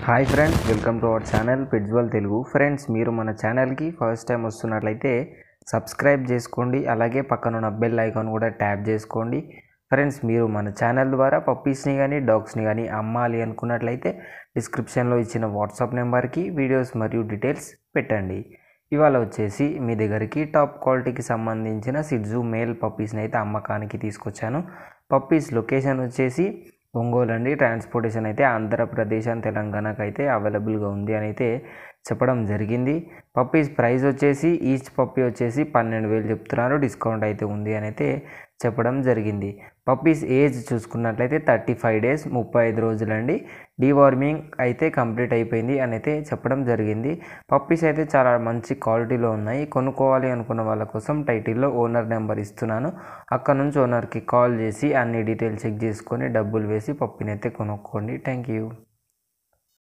Hi friends, welcome to our channel పిట్జ్వల్ Telugu. Friends, మీరు మన ఛానల్కి ఫస్ట్ టైం వస్తున్నట్లయితే సబ్స్క్రైబ్ చేసుకోండి, అలాగే పక్కనున్న బెల్ ఐకాన్ కూడా ట్యాప్ చేసుకోండి. ఫ్రెండ్స్, మీరు మన ఛానల్ ద్వారా పప్పీస్ని కానీ డాగ్స్ని కానీ అమ్మాలి అనుకున్నట్లయితే డిస్క్రిప్షన్లో ఇచ్చిన వాట్సాప్ నెంబర్కి వీడియోస్ మరియు డీటెయిల్స్ పెట్టండి. ఇవాళ వచ్చేసి మీ దగ్గరికి టాప్ క్వాలిటీకి సంబంధించిన సిడ్జు మేల్ పప్పీస్ని అయితే అమ్మకానికి తీసుకొచ్చాను. పప్పీస్ లొకేషన్ వచ్చేసి ఒంగోలు అండి. ట్రాన్స్పోర్టేషన్ అయితే ఆంధ్రప్రదేశ్ అండ్ తెలంగాణకు అయితే అవైలబుల్గా ఉంది అని అయితే చెప్పడం జరిగింది. పప్పీస్ ప్రైస్ వచ్చేసి ఈచ్ పప్పీ వచ్చేసి 12,000 చెప్తున్నారు. డిస్కౌంట్ అయితే ఉంది అని అయితే చెప్పడం జరిగింది. పప్పీస్ ఏజ్ చూసుకున్నట్లయితే 35 డేస్ 35 రోజులండి. డీవార్మింగ్ అయితే కంప్లీట్ అయిపోయింది అని అయితే చెప్పడం జరిగింది. పప్పీస్ అయితే చాలా మంచి క్వాలిటీలో ఉన్నాయి. కొనుక్కోవాలి అనుకున్న వాళ్ళ కోసం టైటిల్లో ఓనర్ నెంబర్ ఇస్తున్నాను. అక్కడ నుంచి ఓనర్కి కాల్ చేసి అన్ని డీటెయిల్స్ చెక్ చేసుకొని డబ్బులు వేసి పప్పీని అయితే కొనుక్కోండి. Thank you.